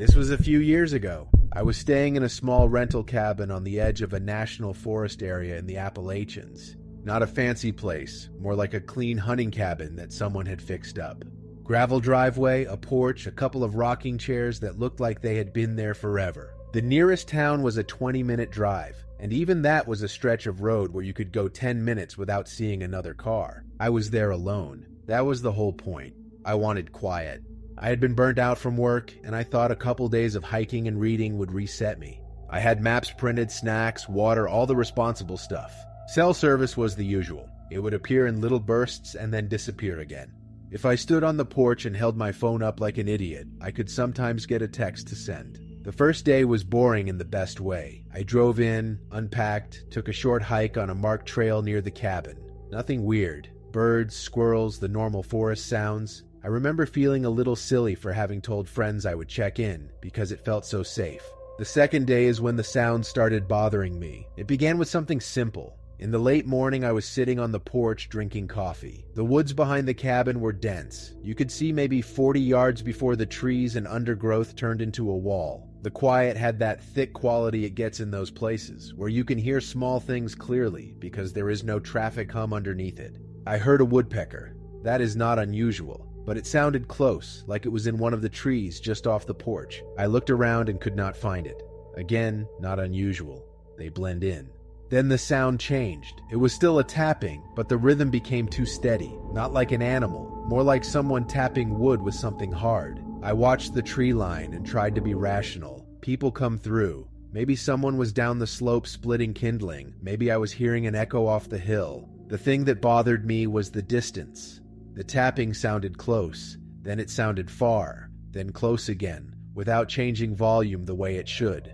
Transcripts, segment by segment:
This was a few years ago. I was staying in a small rental cabin on the edge of a national forest area in the Appalachians. Not a fancy place, more like a clean hunting cabin that someone had fixed up. Gravel driveway, a porch, a couple of rocking chairs that looked like they had been there forever. The nearest town was a 20-minute drive, and even that was a stretch of road where you could go 10 minutes without seeing another car. I was there alone. That was the whole point. I wanted quiet. I had been burnt out from work, and I thought a couple days of hiking and reading would reset me. I had maps printed, snacks, water, all the responsible stuff. Cell service was the usual. It would appear in little bursts and then disappear again. If I stood on the porch and held my phone up like an idiot, I could sometimes get a text to send. The first day was boring in the best way. I drove in, unpacked, took a short hike on a marked trail near the cabin. Nothing weird. Birds, squirrels, the normal forest sounds. I remember feeling a little silly for having told friends I would check in, because it felt so safe. The second day is when the sounds started bothering me. It began with something simple. In the late morning, I was sitting on the porch drinking coffee. The woods behind the cabin were dense. You could see maybe 40 yards before the trees and undergrowth turned into a wall. The quiet had that thick quality it gets in those places, where you can hear small things clearly because there is no traffic hum underneath it. I heard a woodpecker. That is not unusual, but it sounded close, like it was in one of the trees just off the porch. I looked around and could not find it. Again, not unusual. They blend in. Then the sound changed. It was still a tapping, but the rhythm became too steady. Not like an animal, more like someone tapping wood with something hard. I watched the tree line and tried to be rational. People come through. Maybe someone was down the slope splitting kindling. Maybe I was hearing an echo off the hill. The thing that bothered me was the distance. The tapping sounded close, then it sounded far, then close again, without changing volume the way it should.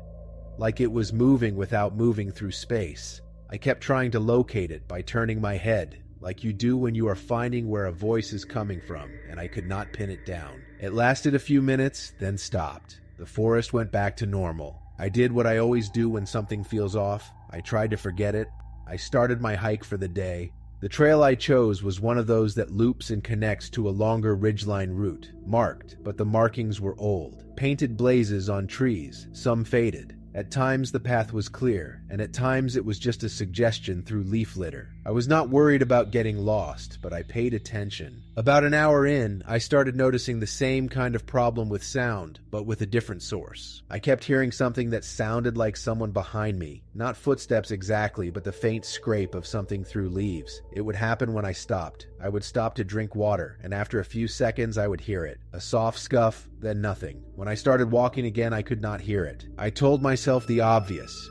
Like it was moving without moving through space. I kept trying to locate it by turning my head, like you do when you are finding where a voice is coming from, and I could not pin it down. It lasted a few minutes, then stopped. The forest went back to normal. I did what I always do when something feels off. I tried to forget it. I started my hike for the day. The trail I chose was one of those that loops and connects to a longer ridgeline route, marked, but the markings were old. Painted blazes on trees, some faded. At times the path was clear, and at times it was just a suggestion through leaf litter. I was not worried about getting lost, but I paid attention. About an hour in, I started noticing the same kind of problem with sound, but with a different source. I kept hearing something that sounded like someone behind me. Not footsteps exactly, but the faint scrape of something through leaves. It would happen when I stopped. I would stop to drink water, and after a few seconds I would hear it. A soft scuff, then nothing. When I started walking again, I could not hear it. I told myself the obvious.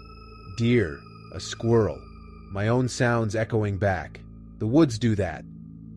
Deer, a squirrel. My own sounds echoing back. The woods do that.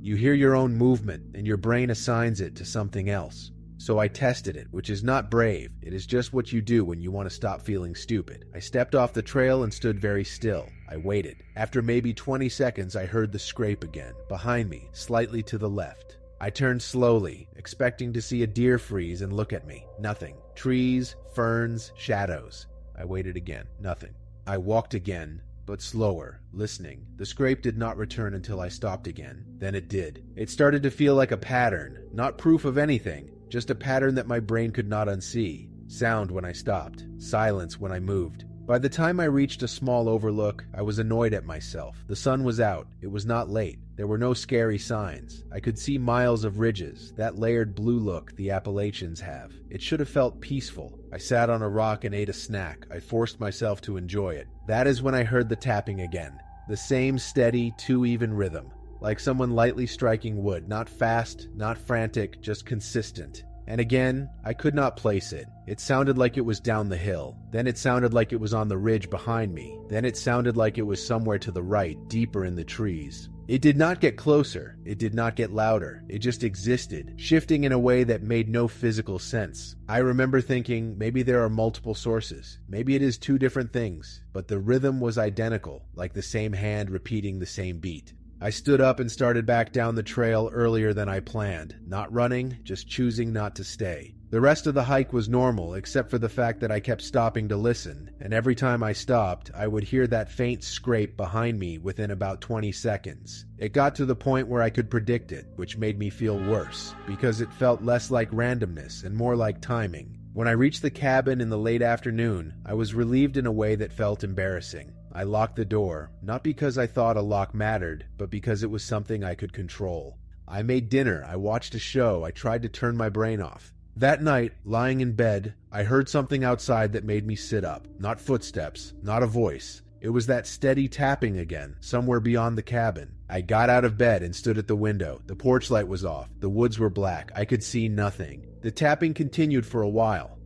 You hear your own movement, and your brain assigns it to something else. So I tested it, which is not brave. It is just what you do when you want to stop feeling stupid. I stepped off the trail and stood very still. I waited. After maybe 20 seconds, I heard the scrape again, behind me, slightly to the left. I turned slowly, expecting to see a deer freeze and look at me. Nothing. Trees, ferns, shadows. I waited again. Nothing. I walked again, but slower, listening. The scrape did not return until I stopped again. Then it did. It started to feel like a pattern, not proof of anything, just a pattern that my brain could not unsee. Sound when I stopped, silence when I moved. By the time I reached a small overlook, I was annoyed at myself. The sun was out. It was not late. There were no scary signs. I could see miles of ridges, that layered blue look the Appalachians have. It should have felt peaceful. I sat on a rock and ate a snack. I forced myself to enjoy it. That is when I heard the tapping again. The same steady, too-even rhythm. Like someone lightly striking wood. Not fast, not frantic, just consistent. And again, I could not place it. It sounded like it was down the hill. Then it sounded like it was on the ridge behind me. Then it sounded like it was somewhere to the right, deeper in the trees. It did not get closer. It did not get louder. It just existed, shifting in a way that made no physical sense. I remember thinking, maybe there are multiple sources. Maybe it is two different things. But the rhythm was identical, like the same hand repeating the same beat. I stood up and started back down the trail earlier than I planned. Not running, just choosing not to stay. The rest of the hike was normal, except for the fact that I kept stopping to listen, and every time I stopped, I would hear that faint scrape behind me within about 20 seconds. It got to the point where I could predict it, which made me feel worse, because it felt less like randomness and more like timing. When I reached the cabin in the late afternoon, I was relieved in a way that felt embarrassing. I locked the door, not because I thought a lock mattered, but because it was something I could control. I made dinner, I watched a show, I tried to turn my brain off. That night, lying in bed, I heard something outside that made me sit up. Not footsteps, not a voice. It was that steady tapping again, somewhere beyond the cabin. I got out of bed and stood at the window. The porch light was off. The woods were black. I could see nothing. The tapping continued for a while,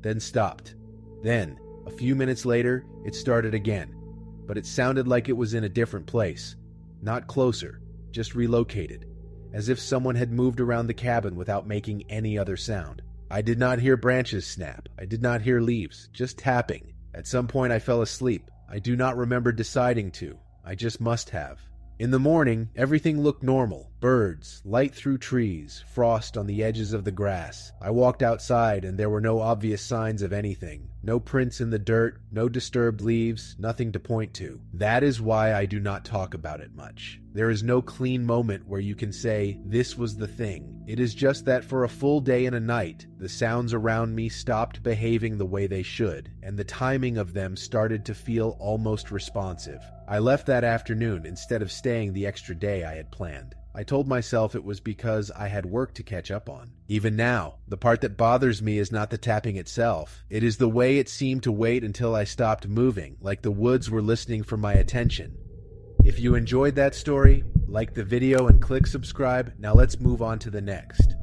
then stopped. Then, a few minutes later, it started again. But it sounded like it was in a different place. Not closer, just relocated. As if someone had moved around the cabin without making any other sound. I did not hear branches snap. I did not hear leaves, just tapping. At some point I fell asleep. I do not remember deciding to. I just must have. In the morning, everything looked normal. Birds, light through trees, frost on the edges of the grass. I walked outside and there were no obvious signs of anything. No prints in the dirt, no disturbed leaves, nothing to point to. That is why I do not talk about it much. There is no clean moment where you can say, this was the thing. It is just that for a full day and a night, the sounds around me stopped behaving the way they should, and the timing of them started to feel almost responsive. I left that afternoon instead of staying the extra day I had planned. I told myself it was because I had work to catch up on. Even now, the part that bothers me is not the tapping itself. It is the way it seemed to wait until I stopped moving, like the woods were listening for my attention. If you enjoyed that story, like the video and click subscribe. Now let's move on to the next.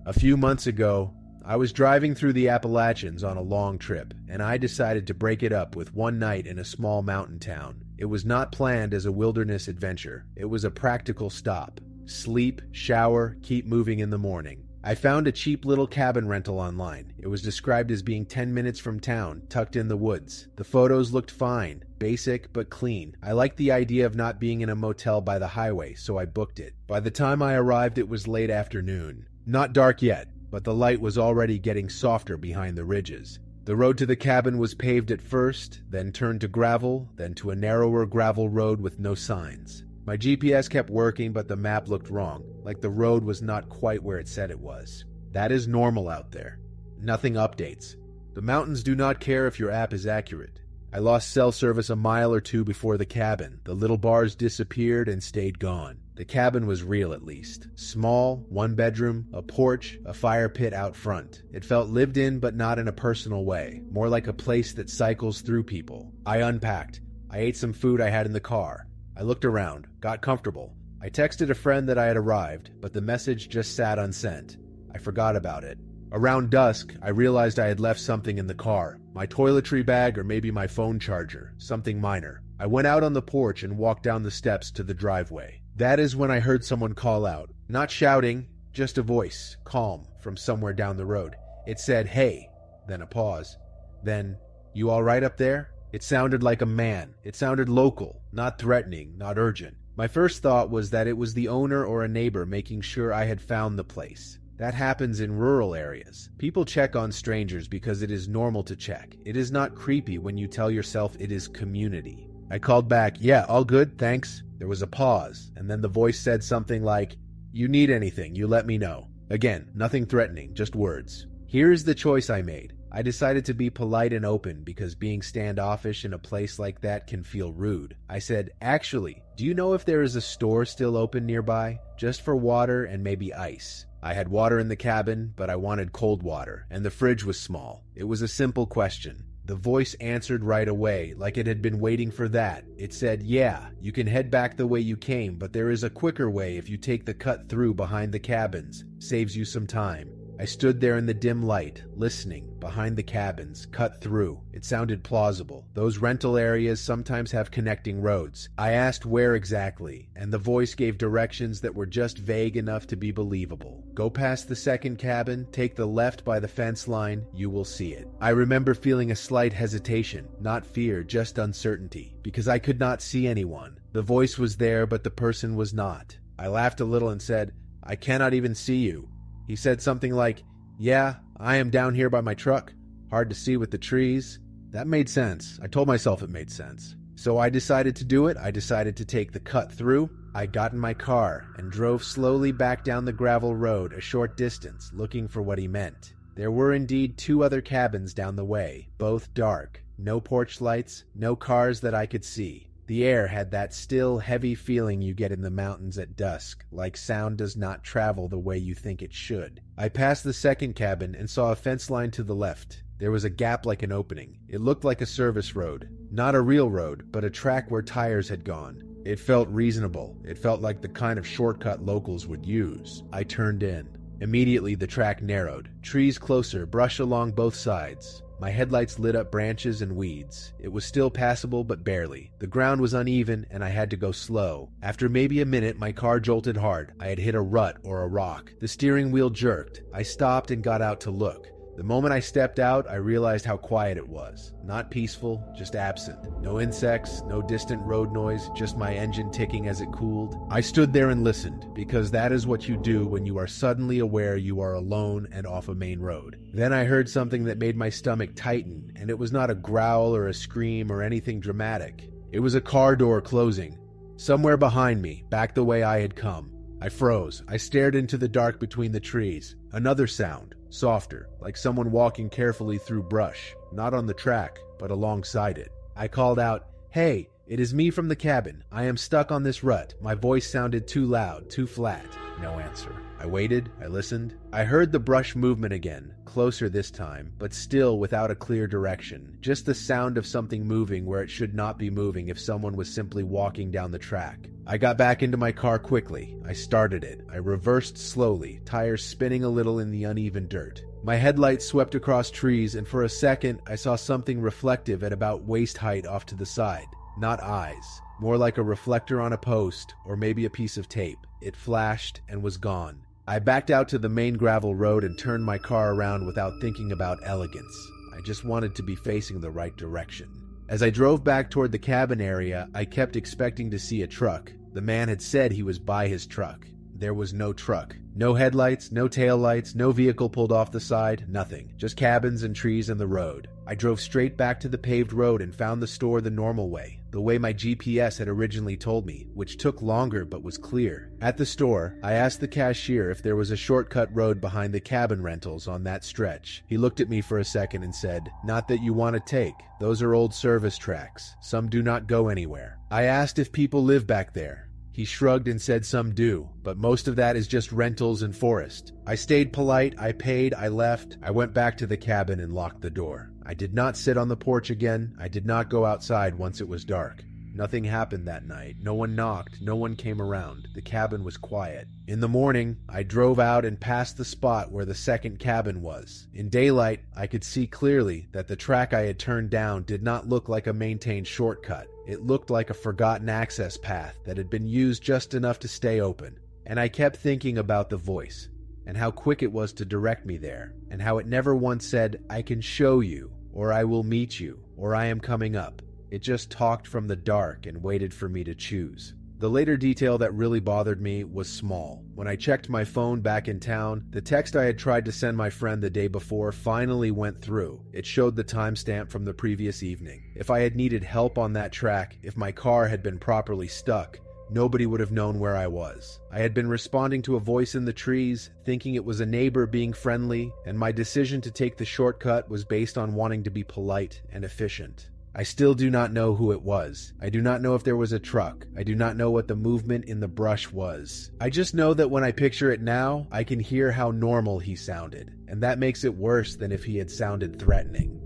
A few months ago, I was driving through the Appalachians on a long trip, and I decided to break it up with one night in a small mountain town. It was not planned as a wilderness adventure. It was a practical stop. Sleep, shower, keep moving in the morning. I found a cheap little cabin rental online. It was described as being 10 minutes from town, tucked in the woods. The photos looked fine, basic but clean. I liked the idea of not being in a motel by the highway, so I booked it. By the time I arrived, it was late afternoon. Not dark yet, but the light was already getting softer behind the ridges. The road to the cabin was paved at first, then turned to gravel, then to a narrower gravel road with no signs. My GPS kept working, but the map looked wrong, like the road was not quite where it said it was. That is normal out there. Nothing updates. The mountains do not care if your app is accurate. I lost cell service a mile or two before the cabin. The little bars disappeared and stayed gone. The cabin was real, at least. Small, one bedroom, a porch, a fire pit out front. It felt lived in, but not in a personal way. More like a place that cycles through people. I unpacked. I ate some food I had in the car. I looked around, got comfortable. I texted a friend that I had arrived, but the message just sat unsent. I forgot about it. Around dusk, I realized I had left something in the car. My toiletry bag or maybe my phone charger. Something minor. I went out on the porch and walked down the steps to the driveway. That is when I heard someone call out. Not shouting, just a voice, calm, from somewhere down the road. It said, "Hey," then a pause. Then, "You all right up there?" It sounded like a man. It sounded local, not threatening, not urgent. My first thought was that it was the owner or a neighbor making sure I had found the place. That happens in rural areas. People check on strangers because it is normal to check. It is not creepy when you tell yourself it is community. I called back, "Yeah, all good, thanks." There was a pause, and then the voice said something like, "You need anything, you let me know." Again, nothing threatening, just words. Here is the choice I made. I decided to be polite and open because being standoffish in a place like that can feel rude. I said, "Actually, do you know if there is a store still open nearby? Just for water and maybe ice." I had water in the cabin, but I wanted cold water, and the fridge was small. It was a simple question. The voice answered right away, like it had been waiting for that. It said, "Yeah, you can head back the way you came, but there is a quicker way if you take the cut through behind the cabins. Saves you some time." I stood there in the dim light, listening, behind the cabins, cut through. It sounded plausible. Those rental areas sometimes have connecting roads. I asked where exactly, and the voice gave directions that were just vague enough to be believable. Go past the second cabin, take the left by the fence line, you will see it. I remember feeling a slight hesitation, not fear, just uncertainty, because I could not see anyone. The voice was there, but the person was not. I laughed a little and said, "I cannot even see you." He said something like, "Yeah, I am down here by my truck. Hard to see with the trees." That made sense. I told myself it made sense. So I decided to do it. I decided to take the cut through. I got in my car and drove slowly back down the gravel road a short distance, looking for what he meant. There were indeed 2 other cabins down the way, both dark. No porch lights, no cars that I could see. The air had that still, heavy feeling you get in the mountains at dusk, like sound does not travel the way you think it should. I passed the second cabin and saw a fence line to the left. There was a gap like an opening. It looked like a service road. Not a real road, but a track where tires had gone. It felt reasonable. It felt like the kind of shortcut locals would use. I turned in. Immediately the track narrowed. Trees closer, brush along both sides. My headlights lit up branches and weeds. It was still passable, but barely. The ground was uneven, and I had to go slow. After maybe a minute, my car jolted hard. I had hit a rut or a rock. The steering wheel jerked. I stopped and got out to look. The moment I stepped out, I realized how quiet it was. Not peaceful, just absent. No insects, no distant road noise, just my engine ticking as it cooled. I stood there and listened, because that is what you do when you are suddenly aware you are alone and off a main road. Then I heard something that made my stomach tighten, and it was not a growl or a scream or anything dramatic. It was a car door closing. Somewhere behind me, back the way I had come. I froze. I stared into the dark between the trees. Another sound. Softer, like someone walking carefully through brush, not on the track, but alongside it. I called out, "Hey, it is me from the cabin. I am stuck on this rut." My voice sounded too loud, too flat. No answer. I waited, I listened. I heard the brush movement again, closer this time, but still without a clear direction. Just the sound of something moving where it should not be moving if someone was simply walking down the track. I got back into my car quickly. I started it. I reversed slowly, tires spinning a little in the uneven dirt. My headlights swept across trees, and for a second, I saw something reflective at about waist height off to the side. Not eyes. More like a reflector on a post, or maybe a piece of tape. It flashed and was gone. I backed out to the main gravel road and turned my car around without thinking about elegance. I just wanted to be facing the right direction. As I drove back toward the cabin area, I kept expecting to see a truck. The man had said he was by his truck. There was no truck. No headlights, no taillights, no vehicle pulled off the side, nothing. Just cabins and trees and the road. I drove straight back to the paved road and found the store the normal way, the way my GPS had originally told me, which took longer but was clear. At the store, I asked the cashier if there was a shortcut road behind the cabin rentals on that stretch. He looked at me for a second and said, "Not that you want to take. Those are old service tracks. Some do not go anywhere." I asked if people live back there. He shrugged and said some do, but most of that is just rentals and forest. I stayed polite, I paid, I left. I went back to the cabin and locked the door. I did not sit on the porch again. I did not go outside once it was dark. Nothing happened that night. No one knocked. No one came around. The cabin was quiet. In the morning, I drove out and passed the spot where the second cabin was. In daylight, I could see clearly that the track I had turned down did not look like a maintained shortcut. It looked like a forgotten access path that had been used just enough to stay open. And I kept thinking about the voice, and how quick it was to direct me there, and how it never once said, "I can show you," or "I will meet you," or "I am coming up." It just talked from the dark and waited for me to choose. The later detail that really bothered me was small. When I checked my phone back in town, the text I had tried to send my friend the day before finally went through. It showed the timestamp from the previous evening. If I had needed help on that track, if my car had been properly stuck, nobody would have known where I was. I had been responding to a voice in the trees, thinking it was a neighbor being friendly, and my decision to take the shortcut was based on wanting to be polite and efficient. I still do not know who it was. I do not know if there was a truck. I do not know what the movement in the brush was. I just know that when I picture it now, I can hear how normal he sounded, and that makes it worse than if he had sounded threatening.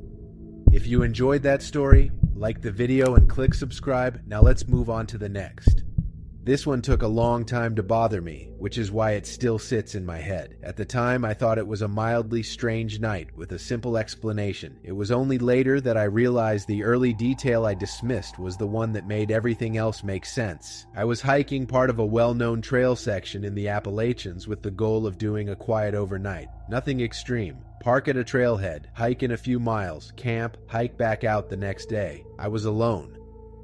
If you enjoyed that story, like the video and click subscribe. Now let's move on to the next. This one took a long time to bother me, which is why it still sits in my head. At the time, I thought it was a mildly strange night with a simple explanation. It was only later that I realized the early detail I dismissed was the one that made everything else make sense. I was hiking part of a well-known trail section in the Appalachians with the goal of doing a quiet overnight. Nothing extreme. Park at a trailhead, hike in a few miles, camp, hike back out the next day. I was alone.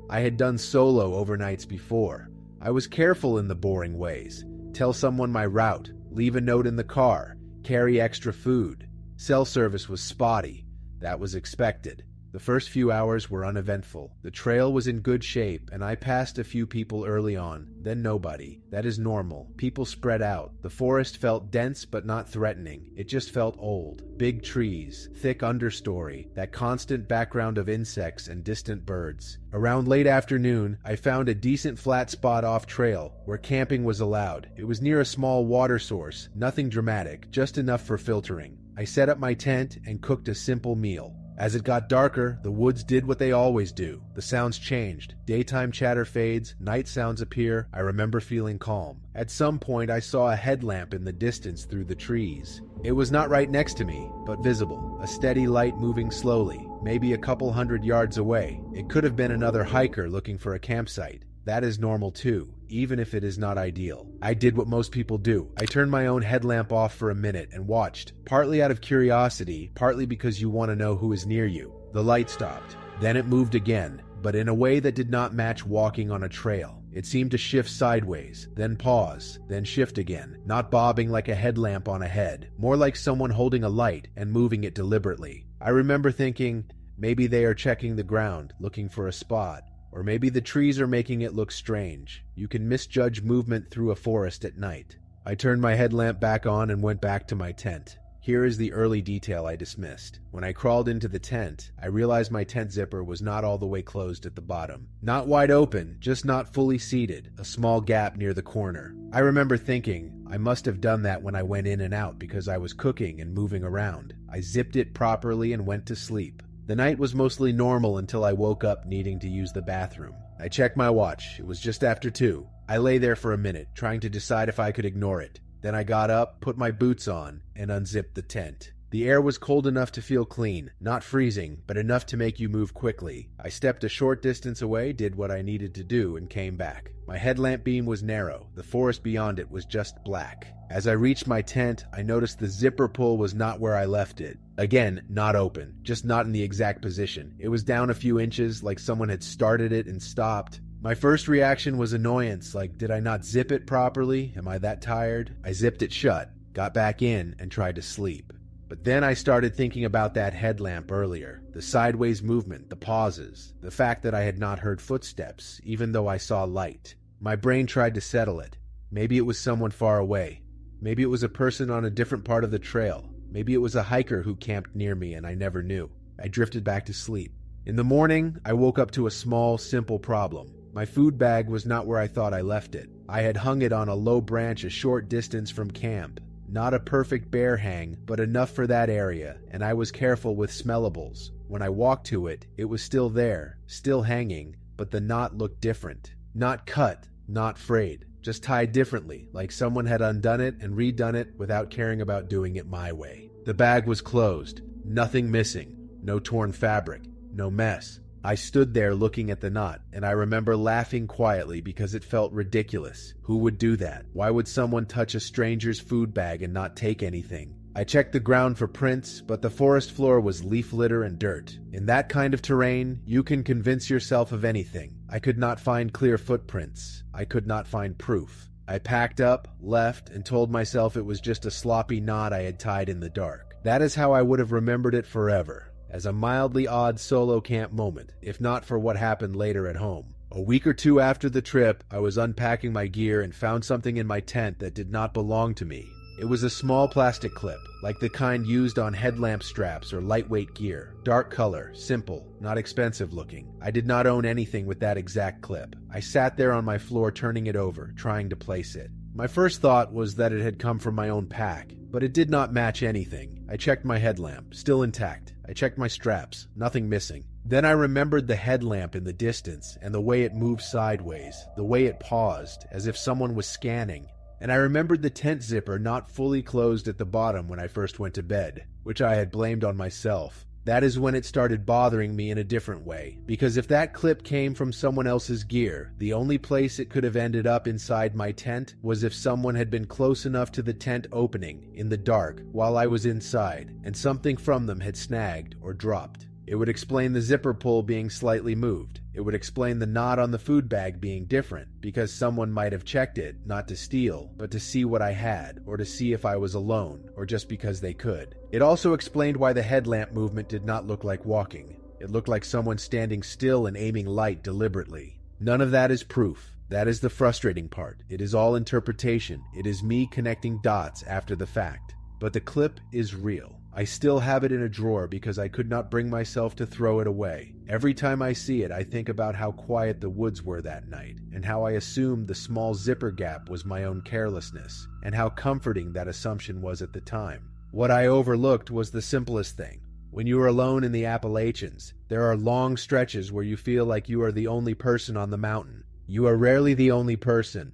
I had done solo overnights before. I was careful in the boring ways. Tell someone my route, leave a note in the car, carry extra food. Cell service was spotty. That was expected. The first few hours were uneventful. The trail was in good shape, and I passed a few people early on, then nobody. That is normal. People spread out. The forest felt dense but not threatening. It just felt old. Big trees, thick understory, that constant background of insects and distant birds. Around late afternoon, I found a decent flat spot off trail where camping was allowed. It was near a small water source, nothing dramatic, just enough for filtering. I set up my tent and cooked a simple meal. As it got darker, the woods did what they always do. The sounds changed. Daytime chatter fades, night sounds appear. I remember feeling calm. At some point, I saw a headlamp in the distance through the trees. It was not right next to me, but visible. A steady light moving slowly, maybe a couple 100 yards away. It could have been another hiker looking for a campsite. That is normal too, even if it is not ideal. I did what most people do. I turned my own headlamp off for a minute and watched, partly out of curiosity, partly because you want to know who is near you. The light stopped. Then it moved again, but in a way that did not match walking on a trail. It seemed to shift sideways, then pause, then shift again, not bobbing like a headlamp on a head, more like someone holding a light and moving it deliberately. I remember thinking, maybe they are checking the ground, looking for a spot. Or maybe the trees are making it look strange. You can misjudge movement through a forest at night. I turned my headlamp back on and went back to my tent. Here is the early detail I dismissed. When I crawled into the tent, I realized my tent zipper was not all the way closed at the bottom. Not wide open, just not fully seated, a small gap near the corner. I remember thinking, I must have done that when I went in and out because I was cooking and moving around. I zipped it properly and went to sleep. The night was mostly normal until I woke up needing to use the bathroom. I checked my watch. It was just after 2. I lay there for a minute, trying to decide if I could ignore it. Then I got up, put my boots on, and unzipped the tent. The air was cold enough to feel clean, not freezing, but enough to make you move quickly. I stepped a short distance away, did what I needed to do, and came back. My headlamp beam was narrow. The forest beyond it was just black. As I reached my tent, I noticed the zipper pull was not where I left it. Again, not open, just not in the exact position. It was down a few inches, like someone had started it and stopped. My first reaction was annoyance, like, did I not zip it properly? Am I that tired? I zipped it shut, got back in, and tried to sleep. But then I started thinking about that headlamp earlier, the sideways movement, the pauses, the fact that I had not heard footsteps, even though I saw light. My brain tried to settle it. Maybe it was someone far away. Maybe it was a person on a different part of the trail. Maybe it was a hiker who camped near me and I never knew. I drifted back to sleep. In the morning, I woke up to a small, simple problem. My food bag was not where I thought I left it. I had hung it on a low branch a short distance from camp. Not a perfect bear hang, but enough for that area, and I was careful with smellables. When I walked to it, it was still there, still hanging, but the knot looked different. Not cut, not frayed, just tied differently, like someone had undone it and redone it without caring about doing it my way. The bag was closed, nothing missing, no torn fabric, no mess. I stood there looking at the knot, and I remember laughing quietly because it felt ridiculous. Who would do that? Why would someone touch a stranger's food bag and not take anything? I checked the ground for prints, but the forest floor was leaf litter and dirt. In that kind of terrain, you can convince yourself of anything. I could not find clear footprints. I could not find proof. I packed up, left, and told myself it was just a sloppy knot I had tied in the dark. That is how I would have remembered it forever. As a mildly odd solo camp moment, if not for what happened later at home. A week or two after the trip, I was unpacking my gear and found something in my tent that did not belong to me. It was a small plastic clip, like the kind used on headlamp straps or lightweight gear. Dark color, simple, not expensive looking. I did not own anything with that exact clip. I sat there on my floor turning it over, trying to place it. My first thought was that it had come from my own pack, but it did not match anything. I checked my headlamp, still intact. I checked my straps, nothing missing. Then I remembered the headlamp in the distance and the way it moved sideways, the way it paused, as if someone was scanning. And I remembered the tent zipper not fully closed at the bottom when I first went to bed, which I had blamed on myself. That is when it started bothering me in a different way, because if that clip came from someone else's gear, the only place it could have ended up inside my tent was if someone had been close enough to the tent opening, in the dark, while I was inside, and something from them had snagged or dropped. It would explain the zipper pull being slightly moved. It would explain the knot on the food bag being different, because someone might have checked it, not to steal, but to see what I had, or to see if I was alone, or just because they could. It also explained why the headlamp movement did not look like walking. It looked like someone standing still and aiming light deliberately. None of that is proof. That is the frustrating part. It is all interpretation. It is me connecting dots after the fact. But the clip is real. I still have it in a drawer because I could not bring myself to throw it away. Every time I see it, I think about how quiet the woods were that night, and how I assumed the small zipper gap was my own carelessness, and how comforting that assumption was at the time. What I overlooked was the simplest thing. When you are alone in the Appalachians, there are long stretches where you feel like you are the only person on the mountain. You are rarely the only person,